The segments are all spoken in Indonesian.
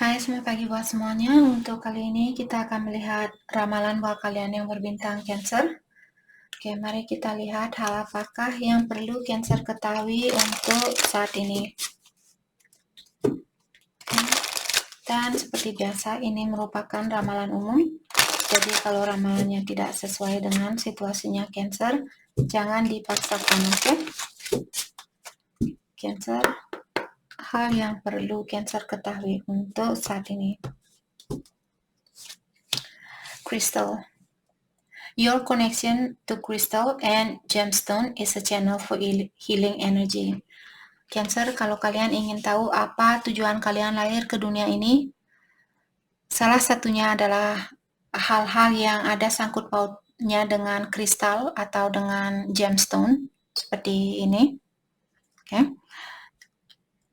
Hai, selamat pagi buat semuanya. Untuk kali ini kita akan melihat ramalan buat kalian yang berbintang Cancer. Oke, mari kita lihat hal apakah yang perlu Cancer ketahui untuk saat ini. Dan seperti biasa, ini merupakan ramalan umum. Jadi kalau ramalannya tidak sesuai dengan situasinya Cancer, jangan dipaksakan, oke? Cancer, hal yang perlu Cancer ketahui untuk saat ini. Crystal. Your connection to crystal and gemstone is a channel for healing energy. Cancer, kalau kalian ingin tahu apa tujuan kalian lahir ke dunia ini, salah satunya adalah hal-hal yang ada sangkut pautnya dengan kristal atau dengan gemstone, seperti ini. Oke.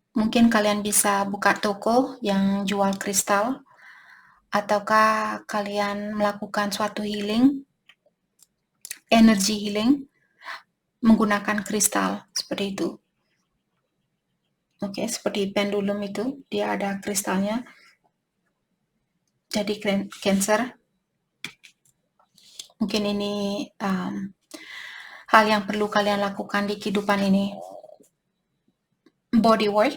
Mungkin kalian bisa buka toko yang jual kristal, ataukah kalian melakukan suatu healing, energy healing, menggunakan kristal, seperti itu. Oke, seperti pendulum itu, dia ada kristalnya. Jadi Cancer, mungkin ini hal yang perlu kalian lakukan di kehidupan ini. Body work.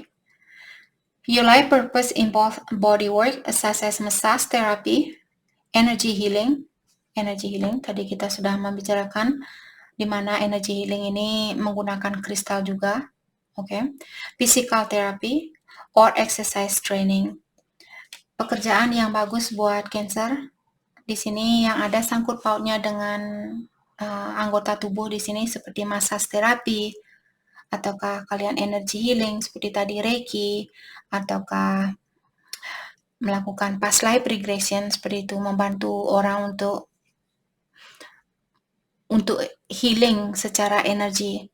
Your life purpose involves body work such as massage therapy, energy healing. Energy healing, tadi kita sudah membicarakan di mana energy healing ini menggunakan kristal juga. Oke. Physical therapy or exercise training. Pekerjaan yang bagus buat Cancer di sini yang ada sangkut pautnya dengan anggota tubuh di sini seperti massage terapi, ataukah kalian energy healing seperti tadi Reiki, ataukah melakukan past life regression seperti itu, membantu orang untuk healing secara energi.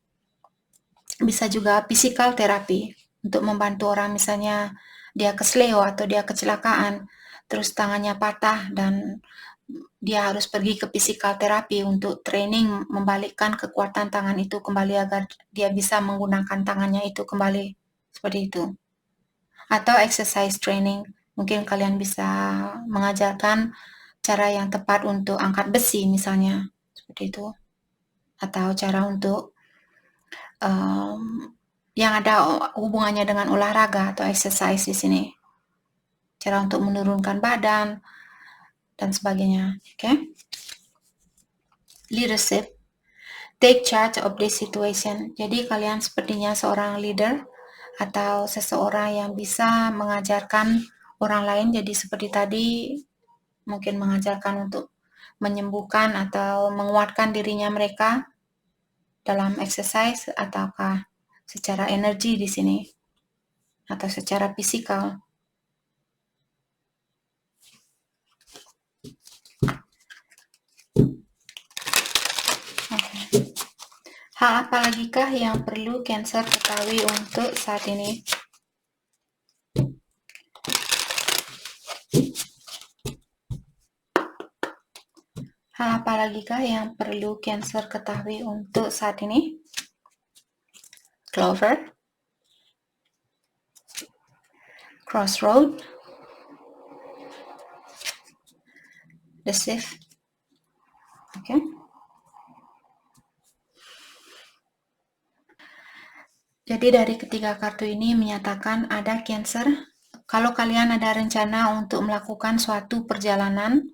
Bisa juga physical therapy untuk membantu orang, misalnya dia kesleo atau dia kecelakaan, terus tangannya patah dan dia harus pergi ke physical therapy untuk training membalikkan kekuatan tangan itu kembali agar dia bisa menggunakan tangannya itu kembali, seperti itu. Atau exercise training, mungkin kalian bisa mengajarkan cara yang tepat untuk angkat besi misalnya, seperti itu. Atau cara untuk yang ada hubungannya dengan olahraga atau exercise di sini. Cara untuk menurunkan badan dan sebagainya. Oke. Leadership. Take charge of this situation. Jadi kalian sepertinya seorang leader atau seseorang yang bisa mengajarkan orang lain. Jadi seperti tadi, mungkin mengajarkan untuk menyembuhkan atau menguatkan dirinya mereka dalam exercise, ataukah secara energi di sini, atau secara fisikal. Hal apa lagi kah yang perlu Cancer ketahui untuk saat ini? Hal apa lagi kah yang perlu Cancer ketahui untuk saat ini? Clover, Crossroad, The Shift. Oke. Jadi dari ketiga kartu ini menyatakan ada Cancer. Kalau kalian ada rencana untuk melakukan suatu perjalanan,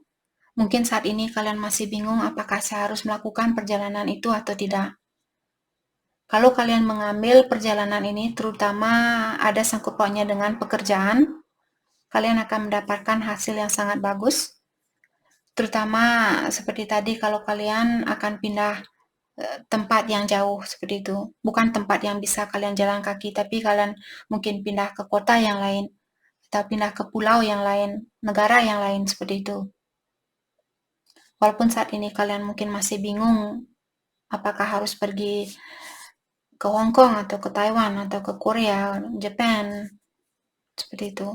mungkin saat ini kalian masih bingung apakah saya harus melakukan perjalanan itu atau tidak. Kalau kalian mengambil perjalanan ini, terutama ada sangkut pautnya dengan pekerjaan, kalian akan mendapatkan hasil yang sangat bagus. Terutama seperti tadi, kalau kalian akan pindah tempat yang jauh seperti itu. Bukan tempat yang bisa kalian jalan kaki, tapi kalian mungkin pindah ke kota yang lain, atau pindah ke pulau yang lain, negara yang lain, seperti itu. Walaupun saat ini kalian mungkin masih bingung apakah harus pergi ke Hong Kong atau ke Taiwan atau ke Korea, Japan, seperti itu.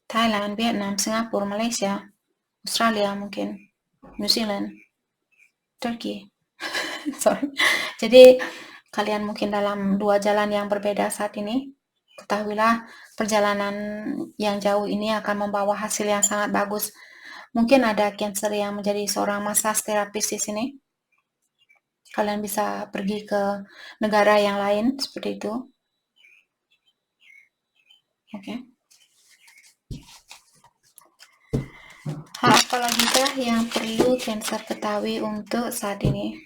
Thailand, Vietnam, Singapura, Malaysia, Australia mungkin, New Zealand, Turkey. Sorry. Jadi kalian mungkin dalam dua jalan yang berbeda saat ini. ketahuilah perjalanan yang jauh ini akan membawa hasil yang sangat bagus. Mungkin ada Cancer yang menjadi seorang massage terapis di sini. Kalian bisa pergi ke negara yang lain seperti itu. Oke. Hal apa lagi kah yang perlu Cancer ketahui untuk saat ini?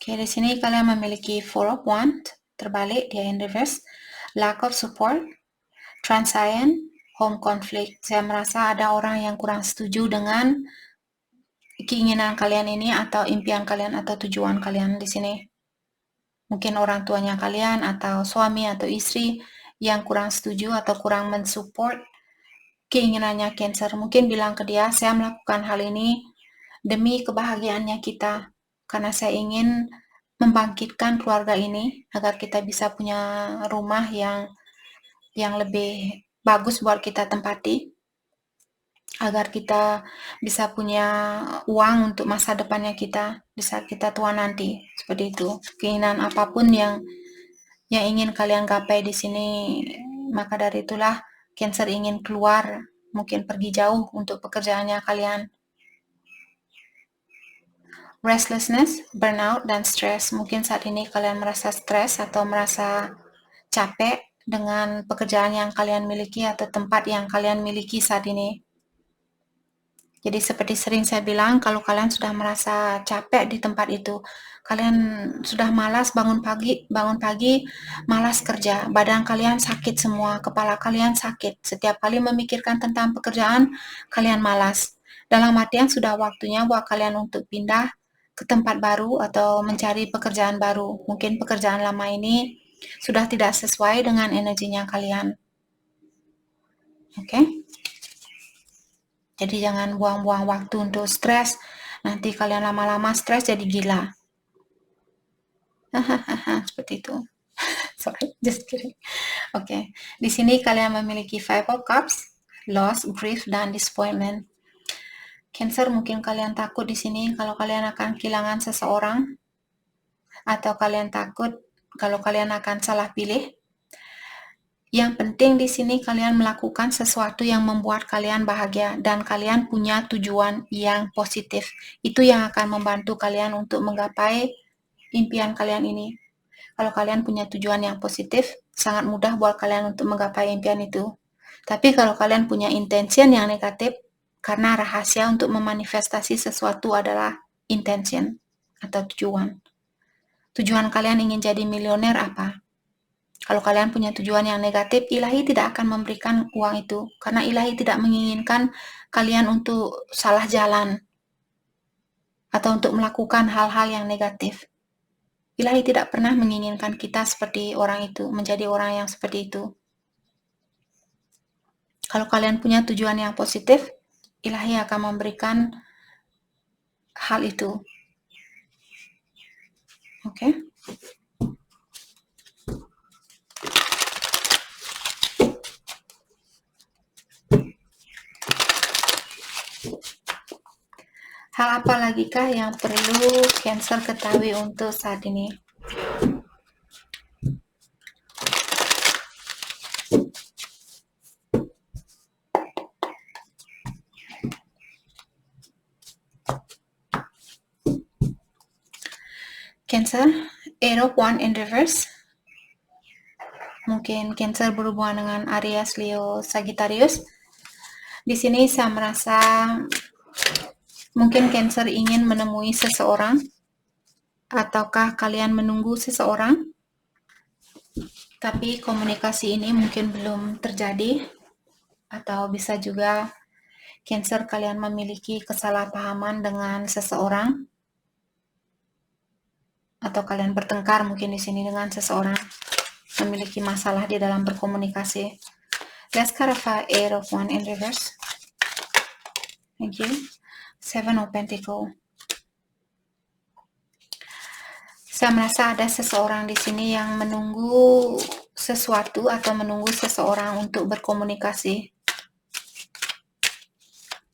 Oke, di sini kalian memiliki Four of Wands, terbalik dia in reverse, lack of support, transient, home conflict. Saya merasa ada orang yang kurang setuju dengan keinginan kalian ini atau impian kalian atau tujuan kalian di sini. Mungkin orang tuanya kalian atau suami atau istri yang kurang setuju atau kurang mensupport keinginannya Cancer. Mungkin bilang ke dia, saya melakukan hal ini demi kebahagiaannya kita, karena saya ingin membangkitkan keluarga ini agar kita bisa punya rumah yang lebih bagus buat kita tempati, agar kita bisa punya uang untuk masa depannya kita di saat kita tua nanti. Seperti itu. Keinginan apapun yang ingin kalian gapai di sini, maka dari itulah Cancer ingin keluar, mungkin pergi jauh untuk pekerjaannya kalian. Restlessness, burnout, dan stres. Mungkin saat ini kalian merasa stres atau merasa capek dengan pekerjaan yang kalian miliki atau tempat yang kalian miliki saat ini. Jadi seperti sering saya bilang, kalau kalian sudah merasa capek di tempat itu, kalian sudah malas bangun pagi, malas kerja, badan kalian sakit semua, kepala kalian sakit. Setiap kali memikirkan tentang pekerjaan, kalian malas. Dalam artian sudah waktunya buat kalian untuk pindah ke tempat baru atau mencari pekerjaan baru. Mungkin pekerjaan lama ini sudah tidak sesuai dengan energinya kalian. Oke? Jadi jangan buang-buang waktu untuk stres. Nanti kalian lama-lama stres jadi gila. Seperti itu. Sorry, just kidding. Oke. Di sini kalian memiliki Five of Cups, loss, grief, dan disappointment. Cancer, mungkin kalian takut di sini kalau kalian akan kehilangan seseorang, atau kalian takut kalau kalian akan salah pilih. Yang penting di sini kalian melakukan sesuatu yang membuat kalian bahagia dan kalian punya tujuan yang positif. Itu yang akan membantu kalian untuk menggapai impian kalian ini. Kalau kalian punya tujuan yang positif, sangat mudah buat kalian untuk menggapai impian itu. Tapi kalau kalian punya intention yang negatif, karena rahasia untuk memanifestasi sesuatu adalah intention atau tujuan. Tujuan kalian ingin jadi milioner apa? Kalau kalian punya tujuan yang negatif, ilahi tidak akan memberikan uang itu. Karena ilahi tidak menginginkan kalian untuk salah jalan atau untuk melakukan hal-hal yang negatif. Ilahi tidak pernah menginginkan kita seperti orang itu, menjadi orang yang seperti itu. Kalau kalian punya tujuan yang positif, ilahi akan memberikan hal itu. Oke? Hal apa lagi kah yang perlu Cancer ketahui untuk saat ini? Cancer, Eight of Wands in reverse. Mungkin Cancer berhubungan dengan Aries, Leo, Sagittarius. Di sini saya merasa mungkin Cancer ingin menemui seseorang, ataukah kalian menunggu seseorang, tapi komunikasi ini mungkin belum terjadi, atau bisa juga Cancer kalian memiliki kesalahpahaman dengan seseorang, atau kalian bertengkar mungkin di sini dengan seseorang, memiliki masalah di dalam berkomunikasi. Let's clarify Eight of Wands in reverse. Thank you. Seven of Pentacles. Saya merasa ada seseorang di sini yang menunggu sesuatu atau menunggu seseorang untuk berkomunikasi.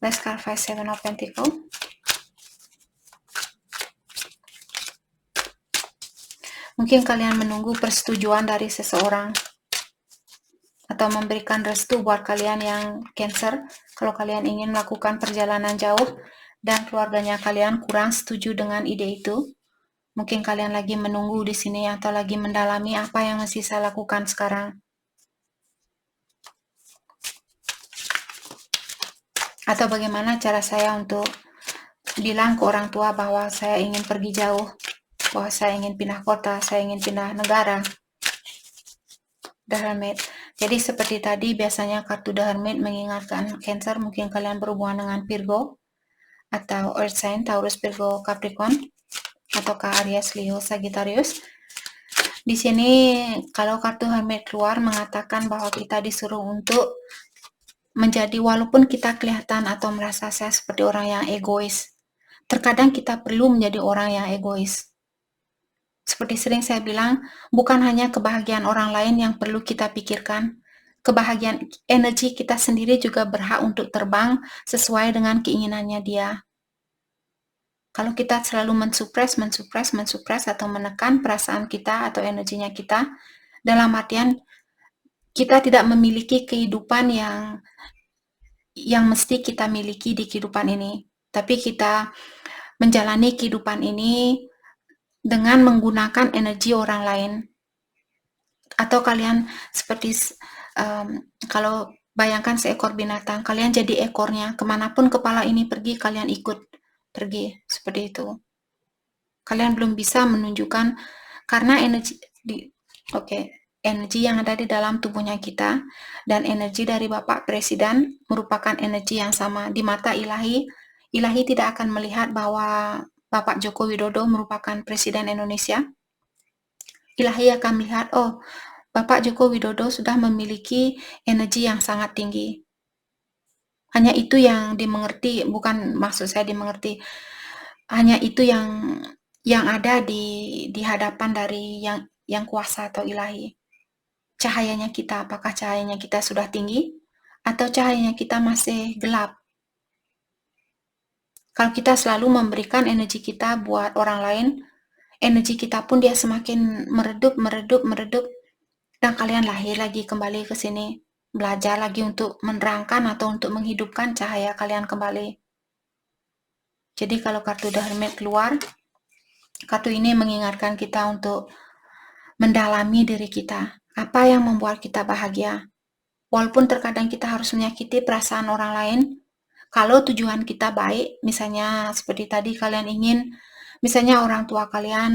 Let's clarify Seven of Pentacles. Mungkin kalian menunggu persetujuan dari seseorang atau memberikan restu buat kalian yang Cancer kalau kalian ingin melakukan perjalanan jauh dan keluarganya kalian kurang setuju dengan ide itu. Mungkin kalian lagi menunggu di sini atau lagi mendalami apa yang mesti saya lakukan sekarang. Atau bagaimana cara saya untuk bilang ke orang tua bahwa saya ingin pergi jauh, bahwa saya ingin pindah kota, saya ingin pindah negara. The Hermit. Jadi seperti tadi biasanya kartu The Hermit mengingatkan Cancer, mungkin kalian berhubungan dengan Virgo atau Earth sign, Taurus, Virgo, Capricorn, ataukah Aries, Leo, Sagittarius. Di sini kalau kartu Hermit keluar mengatakan bahwa kita disuruh untuk menjadi, walaupun kita kelihatan atau merasa saya seperti orang yang egois, terkadang kita perlu menjadi orang yang egois. Seperti sering saya bilang, bukan hanya kebahagiaan orang lain yang perlu kita pikirkan, kebahagiaan energi kita sendiri juga berhak untuk terbang sesuai dengan keinginannya dia. Kalau kita selalu mensupres atau menekan perasaan kita atau energinya kita, dalam artian kita tidak memiliki kehidupan yang mesti kita miliki di kehidupan ini. Tapi kita menjalani kehidupan ini dengan menggunakan energi orang lain. Atau kalian seperti kalau bayangkan seekor binatang, kalian jadi ekornya, kemanapun kepala ini pergi, kalian ikut pergi, seperti itu. Kalian belum bisa menunjukkan, karena energi yang ada di dalam tubuhnya kita dan energi dari Bapak Presiden merupakan energi yang sama. Di mata ilahi tidak akan melihat bahwa Bapak Joko Widodo merupakan Presiden Indonesia. Ilahi akan melihat, oh, Bapak Joko Widodo sudah memiliki energi yang sangat tinggi. Hanya itu yang dimengerti, bukan maksud saya dimengerti, hanya itu yang ada di hadapan dari yang kuasa atau ilahi. Cahayanya kita, apakah cahayanya kita sudah tinggi atau cahayanya kita masih gelap? Kalau kita selalu memberikan energi kita buat orang lain, energi kita pun dia semakin meredup, dan kalian lahir lagi kembali ke sini, belajar lagi untuk menerangkan atau untuk menghidupkan cahaya kalian kembali. Jadi kalau kartu The Hermit keluar, kartu ini mengingatkan kita untuk mendalami diri kita. Apa yang membuat kita bahagia? Walaupun terkadang kita harus menyakiti perasaan orang lain, kalau tujuan kita baik, misalnya seperti tadi kalian ingin, misalnya orang tua kalian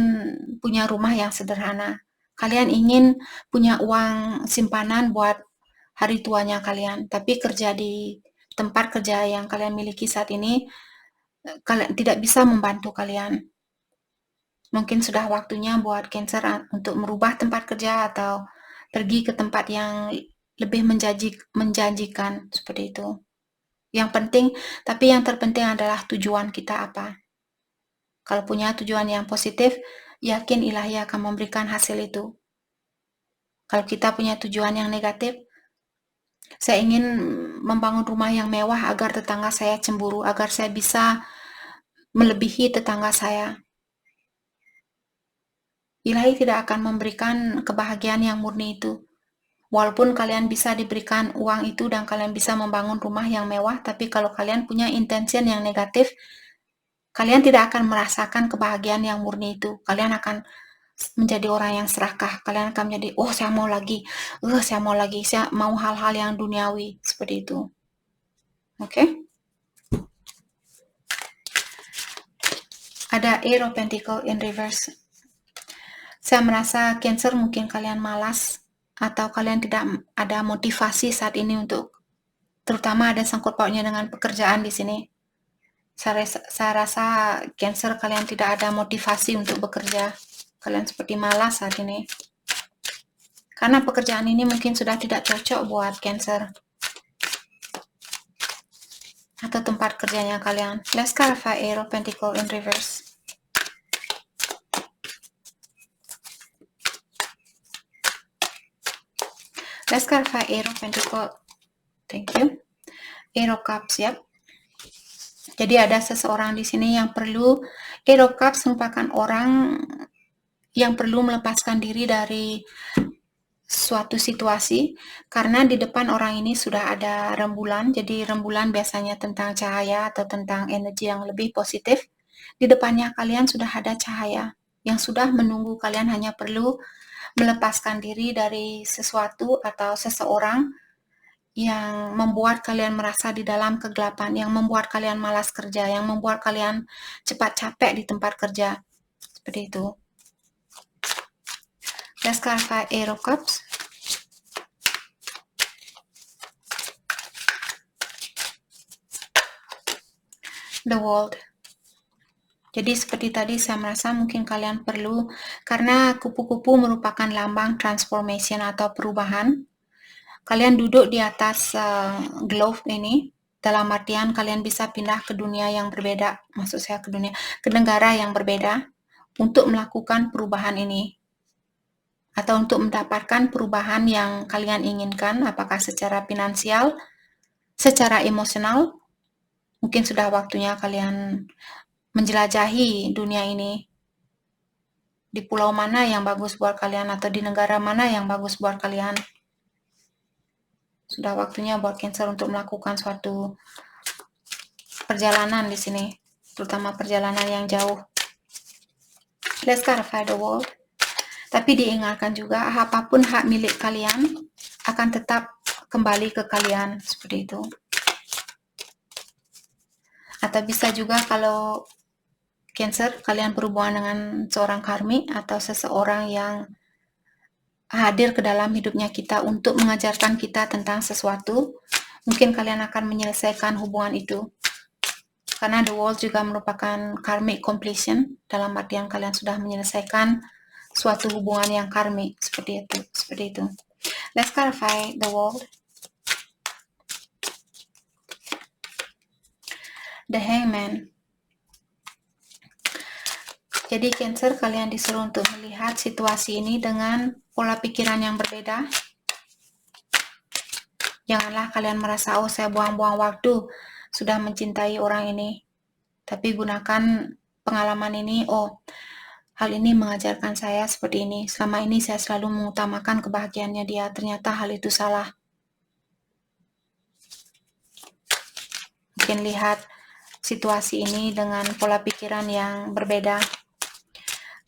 punya rumah yang sederhana, kalian ingin punya uang simpanan buat hari tuanya kalian, tapi kerja di tempat kerja yang kalian miliki saat ini, kalian tidak bisa membantu kalian. Mungkin sudah waktunya buat Cancer untuk merubah tempat kerja atau pergi ke tempat yang lebih menjanjikan, seperti itu. Yang penting, tapi yang terpenting adalah tujuan kita apa. Kalau punya tujuan yang positif, yakin ilahi akan memberikan hasil itu. Kalau kita punya tujuan yang negatif, saya ingin membangun rumah yang mewah agar tetangga saya cemburu, agar saya bisa melebihi tetangga saya. Ilahi tidak akan memberikan kebahagiaan yang murni itu. Walaupun kalian bisa diberikan uang itu dan kalian bisa membangun rumah yang mewah, tapi kalau kalian punya intention yang negatif, kalian tidak akan merasakan kebahagiaan yang murni itu. Kalian akan menjadi orang yang serakah. Kalian akan menjadi, oh saya mau lagi, saya mau hal-hal yang duniawi, seperti itu. Oke? Ada Ace of Pentacles in reverse. Saya merasa Cancer mungkin kalian malas atau kalian tidak ada motivasi saat ini untuk, terutama ada sangkut pautnya dengan pekerjaan di sini. Saya rasa Cancer kalian tidak ada motivasi untuk bekerja. Kalian seperti malas saat ini. Karena pekerjaan ini mungkin sudah tidak cocok buat Cancer. Atau tempat kerjanya kalian. Let's clarify Ace of Pentacles in reverse. Let's clarify Eight of Pentacles. Thank you. Eight of Cups, yep. Jadi ada seseorang di sini yang perlu, Eight of Cups merupakan orang yang perlu melepaskan diri dari suatu situasi, karena di depan orang ini sudah ada rembulan. Jadi rembulan biasanya tentang cahaya atau tentang energi yang lebih positif. Di depannya kalian sudah ada cahaya yang sudah menunggu, kalian hanya perlu melepaskan diri dari sesuatu atau seseorang yang membuat kalian merasa di dalam kegelapan, yang membuat kalian malas kerja, yang membuat kalian cepat capek di tempat kerja. Seperti itu. Let's clarify Eight of Cups. The World. Jadi seperti tadi saya merasa mungkin kalian perlu, karena kupu-kupu merupakan lambang transformation atau perubahan. Kalian duduk di atas globe ini, dalam artian kalian bisa pindah ke dunia yang berbeda, maksud saya ke negara yang berbeda untuk melakukan perubahan ini, atau untuk mendapatkan perubahan yang kalian inginkan, apakah secara finansial, secara emosional. Mungkin sudah waktunya kalian menjelajahi dunia ini. Di pulau mana yang bagus buat kalian, atau di negara mana yang bagus buat kalian. Sudah waktunya buat Cancer untuk melakukan suatu perjalanan di sini, terutama perjalanan yang jauh. Let's clarify the world. Tapi diingatkan juga, apapun hak milik kalian akan tetap kembali ke kalian, seperti itu. Atau bisa juga kalau Cancer, kalian berhubungan dengan seorang karmik atau seseorang yang hadir ke dalam hidupnya kita untuk mengajarkan kita tentang sesuatu, mungkin kalian akan menyelesaikan hubungan itu. Karena the world juga merupakan karmic completion, dalam artian kalian sudah menyelesaikan suatu hubungan yang karmik, seperti itu. Let's clarify the world. The Hangman. Jadi Cancer, kalian disuruh untuk melihat situasi ini dengan pola pikiran yang berbeda. Janganlah kalian merasa, oh saya buang-buang waktu sudah mencintai orang ini. Tapi gunakan pengalaman ini, oh hal ini mengajarkan saya seperti ini. Selama ini saya selalu mengutamakan kebahagiaannya dia, ternyata hal itu salah. Mungkin lihat situasi ini dengan pola pikiran yang berbeda.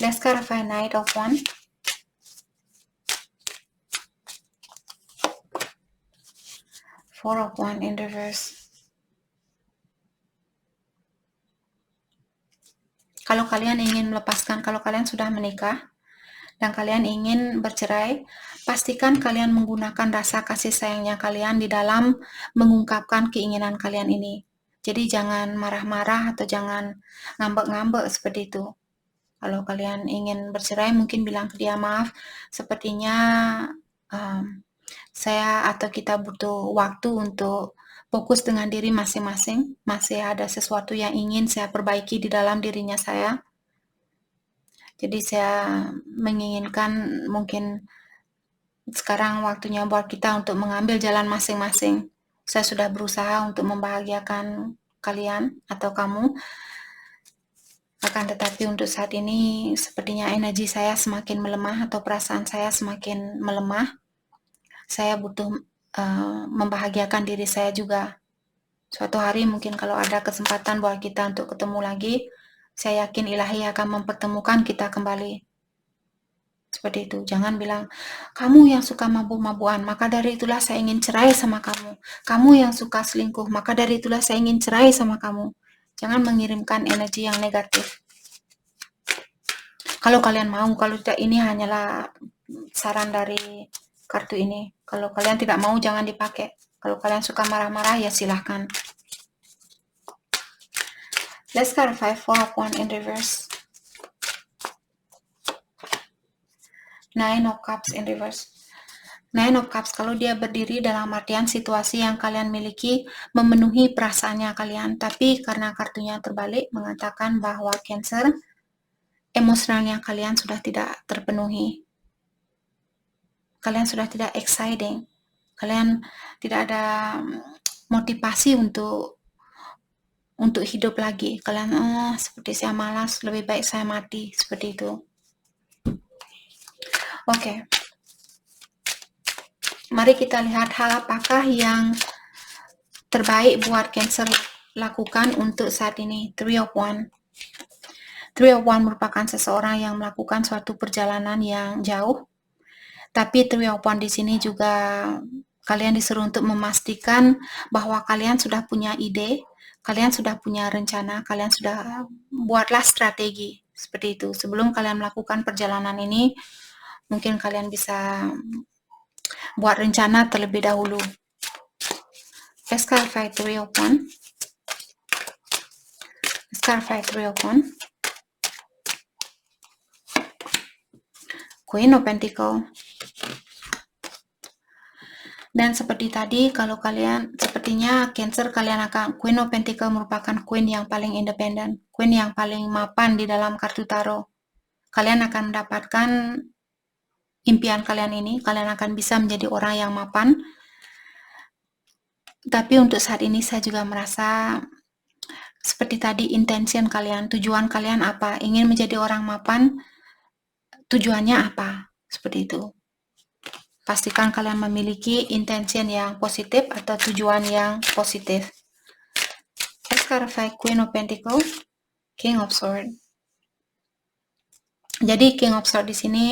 Let's clarify Knight of Wands. Four of Wands in reverse. Kalau kalian ingin melepaskan, kalau kalian sudah menikah dan kalian ingin bercerai, pastikan kalian menggunakan rasa kasih sayangnya kalian di dalam mengungkapkan keinginan kalian ini. Jadi jangan marah-marah atau jangan ngambek-ngambek seperti itu. Kalau kalian ingin bercerai, mungkin bilang ke dia, maaf, sepertinya saya atau kita butuh waktu untuk fokus dengan diri masing-masing. Masih ada sesuatu yang ingin saya perbaiki di dalam dirinya saya. Jadi saya menginginkan mungkin sekarang waktunya buat kita untuk mengambil jalan masing-masing. Saya sudah berusaha untuk membahagiakan kalian atau kamu. Akan tetapi untuk saat ini sepertinya energi saya semakin melemah atau perasaan saya semakin melemah. Saya butuh membahagiakan diri saya juga. Suatu hari mungkin kalau ada kesempatan buat kita untuk ketemu lagi, saya yakin ilahi akan mempertemukan kita kembali. Seperti itu. Jangan bilang, kamu yang suka mabuk-mabukan, maka dari itulah saya ingin cerai sama kamu. Kamu yang suka selingkuh, maka dari itulah saya ingin cerai sama kamu. Jangan mengirimkan energi yang negatif. Kalau kalian mau, kalau tidak, ini hanyalah saran dari kartu ini. Kalau kalian tidak mau, jangan dipakai. Kalau kalian suka marah-marah, ya silahkan. Let's clarify Four of Wands in reverse. Nine of Cups in reverse. Nine of Cups, kalau dia berdiri dalam artian situasi yang kalian miliki memenuhi perasaannya kalian, tapi karena kartunya terbalik mengatakan bahwa Cancer, emosionalnya kalian sudah tidak terpenuhi. Kalian sudah tidak exciting. Kalian tidak ada motivasi untuk hidup lagi. Kalian, seperti saya malas, lebih baik saya mati, seperti itu. Oke. Mari kita lihat hal apakah yang terbaik buat Cancer lakukan untuk saat ini. Three of Wands. Three of Wands merupakan seseorang yang melakukan suatu perjalanan yang jauh. Tapi Three of Wands di sini juga kalian disuruh untuk memastikan bahwa kalian sudah punya ide, kalian sudah punya rencana, kalian sudah buatlah strategi seperti itu. Sebelum kalian melakukan perjalanan ini, mungkin kalian bisa buat rencana terlebih dahulu. Let's clarify Three of Wands. Let's clarify Three of Wands. Queen of Pentacles. Dan seperti tadi, kalau kalian, sepertinya Cancer kalian akan, Queen of Pentacles merupakan Queen yang paling independen, Queen yang paling mapan di dalam kartu tarot. Kalian akan mendapatkan impian kalian ini, kalian akan bisa menjadi orang yang mapan. Tapi untuk saat ini saya juga merasa seperti tadi, intention kalian, tujuan kalian apa, ingin menjadi orang mapan, tujuannya apa, seperti itu. Pastikan kalian memiliki intention yang positif atau tujuan yang positif. Let's clarify Queen of Pentacles, King of Swords. Jadi King of Swords di sini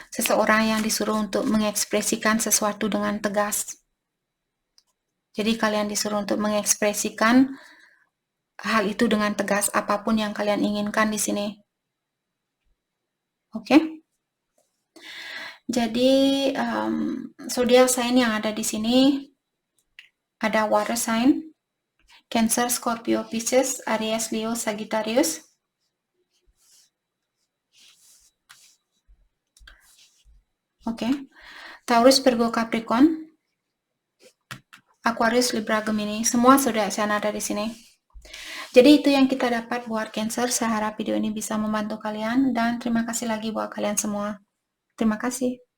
seseorang yang disuruh untuk mengekspresikan sesuatu dengan tegas. Jadi kalian disuruh untuk mengekspresikan hal itu dengan tegas, apapun yang kalian inginkan di sini. Oke? Jadi zodiak sign yang ada di sini ada water sign, Cancer, Scorpio, Pisces, Aries, Leo, Sagittarius. Oke. Taurus, Virgo, Capricorn, Aquarius, Libra, Gemini. Semua zodiak sign ada di sini. Jadi itu yang kita dapat buat Cancer. Saya harap video ini bisa membantu kalian dan terima kasih lagi buat kalian semua. Terima kasih.